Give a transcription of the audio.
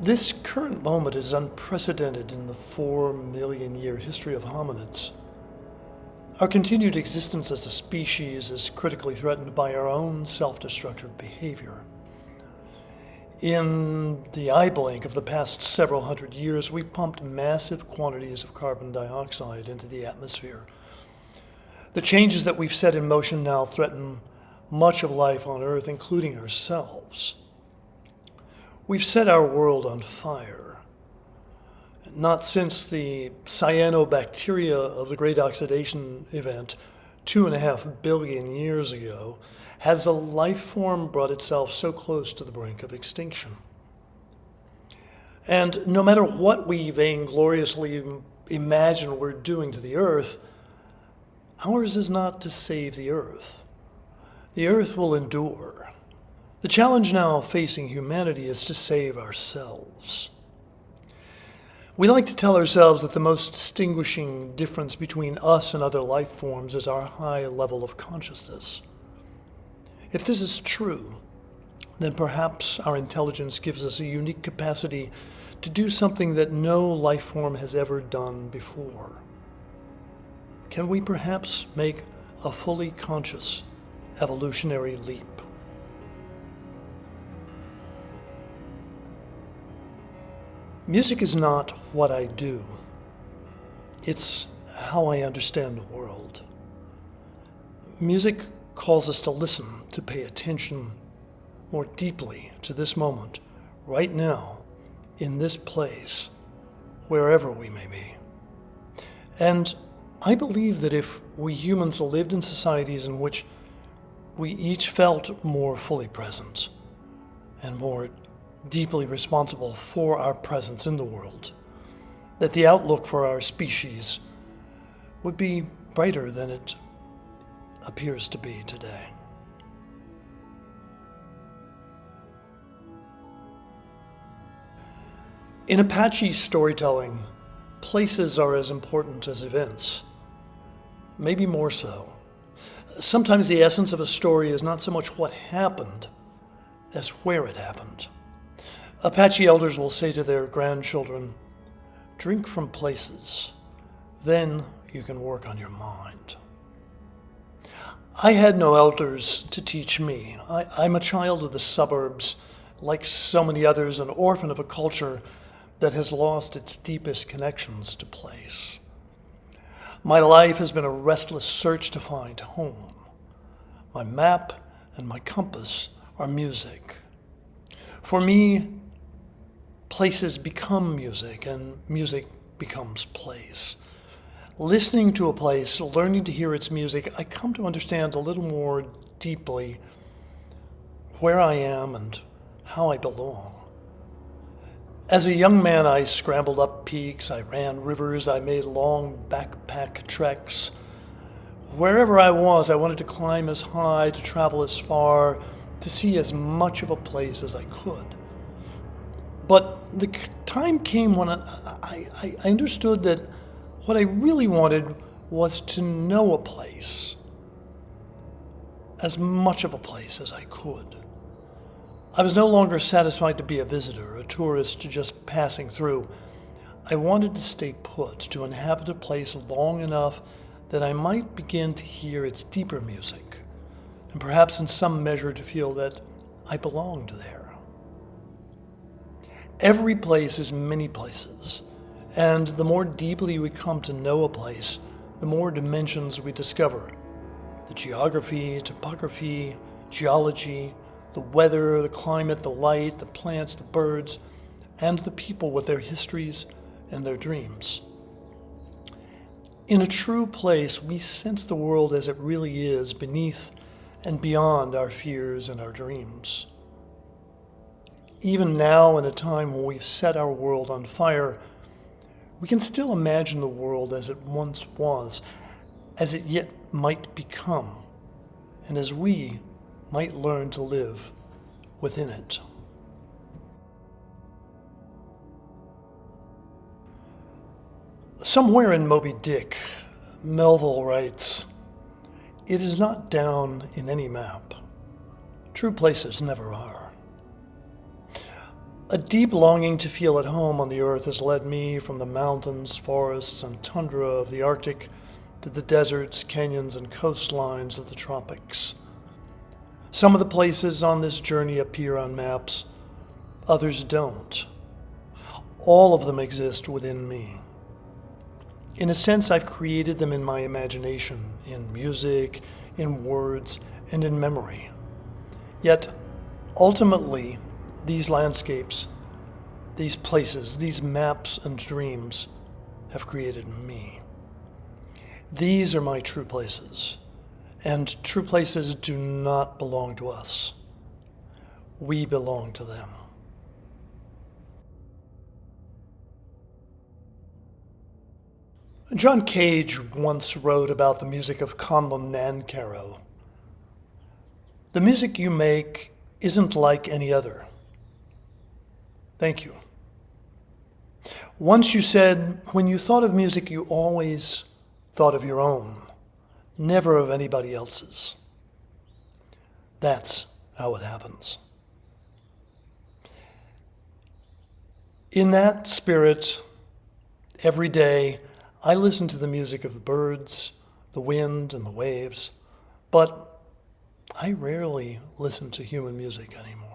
This current moment is unprecedented in the 4 million-year history of hominids. Our continued existence as a species is critically threatened by our own self-destructive behavior. In the eye blink of the past several hundred years, we've pumped massive quantities of carbon dioxide into the atmosphere. The changes that we've set in motion now threaten much of life on Earth, including ourselves. We've set our world on fire. Not since the cyanobacteria of the Great Oxidation event 2.5 billion years ago has a life form brought itself so close to the brink of extinction. And no matter what we vaingloriously imagine we're doing to the Earth, ours is not to save the Earth. The Earth will endure. The challenge now facing humanity is to save ourselves. We like to tell ourselves that the most distinguishing difference between us and other life forms is our high level of consciousness. If this is true, then perhaps our intelligence gives us a unique capacity to do something that no life form has ever done before. Can we perhaps make a fully conscious evolutionary leap? Music is not what I do. It's how I understand the world. Music calls us to listen, to pay attention more deeply to this moment, right now, in this place, wherever we may be. And I believe that if we humans lived in societies in which we each felt more fully present and more deeply responsible for our presence in the world, that the outlook for our species would be brighter than it appears to be today. In Apache storytelling, places are as important as events, maybe more so. Sometimes the essence of a story is not so much what happened as where it happened. Apache elders will say to their grandchildren, "Drink from places, then you can work on your mind." I had no elders to teach me. I'm a child of the suburbs, like so many others, an orphan of a culture that has lost its deepest connections to place. My life has been a restless search to find home. My map and my compass are music. For me, places become music, and music becomes place. Listening to a place, learning to hear its music, I come to understand a little more deeply where I am and how I belong. As a young man, I scrambled up peaks, I ran rivers, I made long backpack treks. Wherever I was, I wanted to climb as high, to travel as far, to see as much of a place as I could. But the time came when I understood that what I really wanted was to know a place, as much of a place as I could. I was no longer satisfied to be a visitor, a tourist just passing through. I wanted to stay put, to inhabit a place long enough that I might begin to hear its deeper music, and perhaps in some measure to feel that I belonged there. Every place is many places, and the more deeply we come to know a place, the more dimensions we discover. The geography, topography, geology, the weather, the climate, the light, the plants, the birds, and the people with their histories and their dreams. In a true place, we sense the world as it really is, beneath and beyond our fears and our dreams. Even now, in a time when we've set our world on fire, we can still imagine the world as it once was, as it yet might become, and as we might learn to live within it. Somewhere in Moby Dick, Melville writes, "It is not down in any map. True places never are." A deep longing to feel at home on the earth has led me from the mountains, forests, and tundra of the Arctic to the deserts, canyons, and coastlines of the tropics. Some of the places on this journey appear on maps, others don't. All of them exist within me. In a sense, I've created them in my imagination, in music, in words, and in memory. Yet, ultimately, these landscapes, these places, these maps and dreams have created me. These are my true places, and true places do not belong to us. We belong to them. John Cage once wrote about the music of Conlon Nancarrow. The music you make isn't like any other. Thank you. Once you said, when you thought of music, you always thought of your own, never of anybody else's. That's how it happens. In that spirit, every day, I listen to the music of the birds, the wind, and the waves, but I rarely listen to human music anymore.